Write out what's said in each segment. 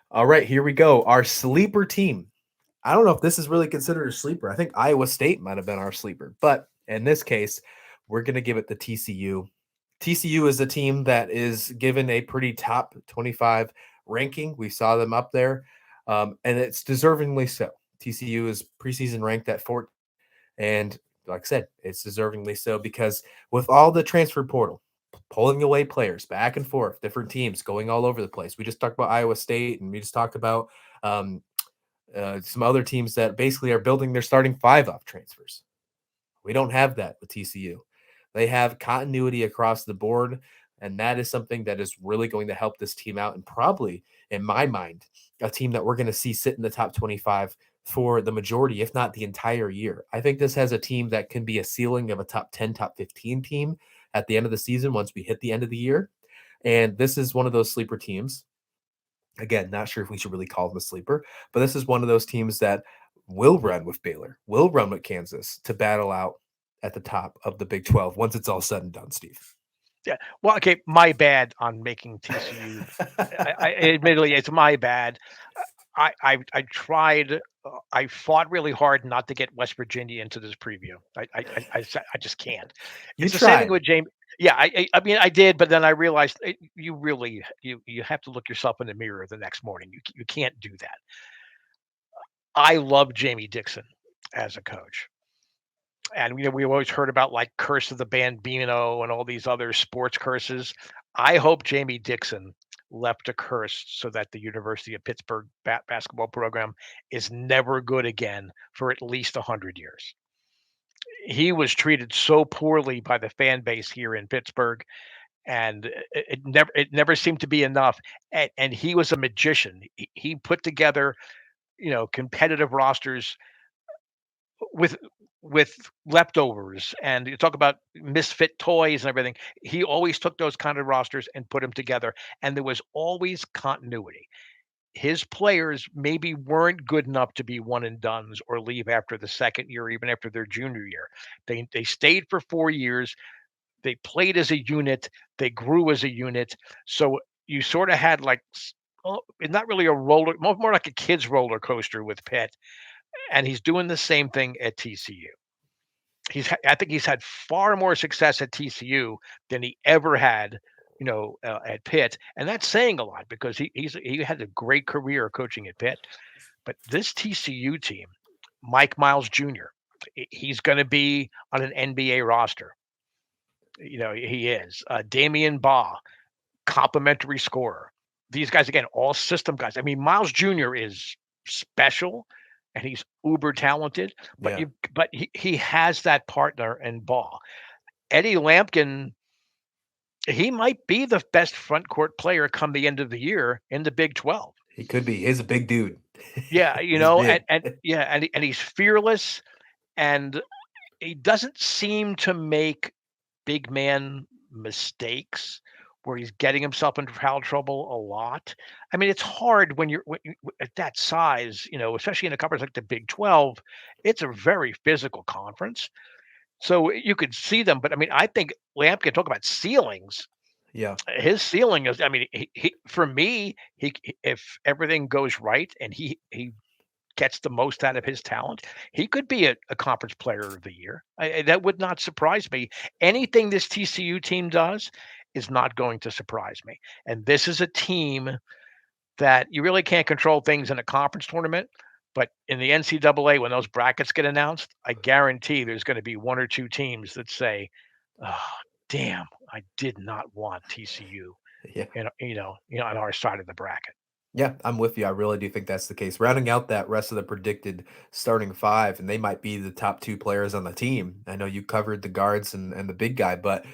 All right, here we go. Our sleeper team. I don't know if this is really considered a sleeper. I think Iowa State might have been our sleeper, but in this case, we're going to give it the TCU. TCU is a team that is given a pretty top 25 ranking. We saw them up there, and it's deservingly so. TCU is preseason ranked at 14, and like I said, it's deservingly so because with all the transfer portal, pulling away players back and forth, different teams going all over the place. We just talked about Iowa State, and we just talked about um, some other teams that basically are building their starting five off transfers. We don't have that with TCU. They have continuity across the board, and that is something that is really going to help this team out. And probably, in my mind, a team that we're going to see sit in the top 25 for the majority, if not the entire year. I think this has a team that can be a ceiling of a top 10, top 15 team at the end of the season once we hit the end of the year. And this is one of those sleeper teams. Again, not sure if we should really call them a sleeper, but this is one of those teams that will run with Baylor, will run with Kansas to battle out at the top of the Big 12 once it's all said and done, Steve. Yeah. Well, okay, my bad on making TCU. I admittedly, it's my bad. I tried. I fought really hard not to get West Virginia into this preview. I just can't. You It's the same thing tried. with James. Yeah, I mean I did, but then I realized you really you have to look yourself in the mirror the next morning. You can't do that. I love Jamie Dixon as a coach. And we always heard about like Curse of the Bambino and all these other sports curses. I hope Jamie Dixon left a curse so that the University of Pittsburgh basketball program is never good again for at least 100 years. He was treated so poorly by the fan base here in Pittsburgh, and it never seemed to be enough. And he was a magician. He put together competitive rosters with with leftovers, and you talk about misfit toys and everything. He always took those kind of rosters and put them together, and there was always continuity. His players maybe weren't good enough to be one and dones or leave after the second year, even after their junior year. They stayed for 4 years. They played as a unit. They grew as a unit. So you sort of had like not really a roller, more like a kid's roller coaster with Pitt, and he's doing the same thing at TCU. I think he's had far more success at TCU than he ever had, at Pitt, and that's saying a lot because he had a great career coaching at Pitt. But this TCU team, Mike Miles Jr., he's going to be on an NBA roster. He is. Damian Baugh, complimentary scorer. These guys again, all system guys. I mean, Miles Jr. is special and he's uber talented, but Yeah. he has that partner in Ball. Eddie Lampkin, he might be the best front court player come the end of the year in the Big 12. He could be. He's a big dude. Yeah, He's big. and yeah, and he's fearless, and he doesn't seem to make big man mistakes where he's getting himself into foul trouble a lot. I mean, it's hard when you at that size, especially in a conference like the Big 12. It's a very physical conference, so you could see them. But I mean, I think Lampkin talk about ceilings. Yeah. His ceiling is, I mean, for me, if everything goes right and he gets the most out of his talent, he could be a conference player of the year. That would not surprise me. Anything this TCU team does is not going to surprise me. And this is a team that you really can't control things in a conference tournament. But in the NCAA, when those brackets get announced, I guarantee there's going to be one or two teams that say, "Oh, damn, I did not want TCU," Yeah. on our side of the bracket. Yeah, I'm with you. I really do think that's the case. Rounding out that rest of the predicted starting five, and they might be the top two players on the team. I know you covered the guards and the big guy, but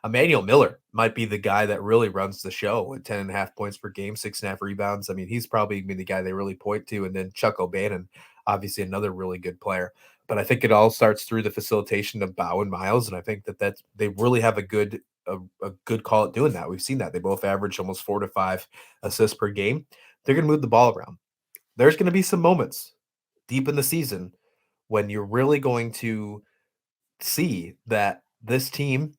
Emmanuel Miller might be the guy that really runs the show with 10.5 points per game, 6.5 rebounds. I mean, he's probably gonna be the guy they really point to. And then Chuck O'Bannon, obviously another really good player. But I think it all starts through the facilitation of Bow and Miles, and I think that's they really have a good call at doing that. We've seen that they both average almost 4 to 5 assists per game. They're going to move the ball around. There's going to be some moments deep in the season when you're really going to see that this team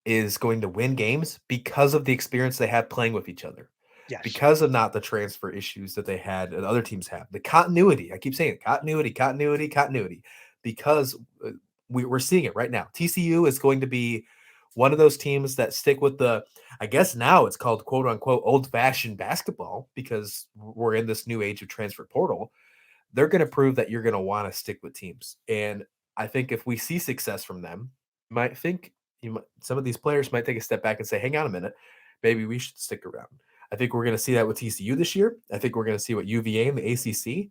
is going to win games because of the experience they have playing with each other. Yes. because of not the transfer issues that they had and other teams have. The continuity, I keep saying it, continuity, continuity, continuity, because we're seeing it right now. TCU is going to be one of those teams that stick with the, I guess now it's called quote unquote old fashioned basketball because we're in this new age of transfer portal. They're going to prove that you're going to want to stick with teams. And I think if we see success from them, you might think some of these players might take a step back and say, hang on a minute, maybe we should stick around. I think we're going to see that with TCU this year. I think we're going to see what UVA and the ACC.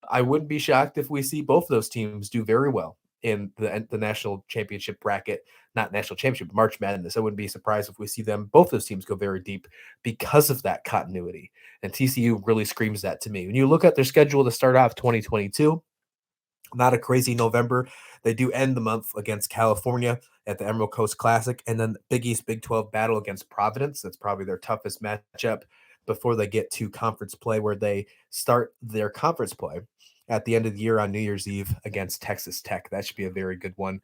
I wouldn't be shocked if we see both of those teams do very well in the national championship bracket, not national championship, March Madness. I wouldn't be surprised if we see both those teams go very deep because of that continuity. And TCU really screams that to me. When you look at their schedule to start off 2022, not a crazy November. They do end the month against California at the Emerald Coast Classic, and then Big East Big 12 battle against Providence. That's probably their toughest matchup before they get to conference play, where they start their conference play at the end of the year on New Year's Eve against Texas Tech. That should be a very good one.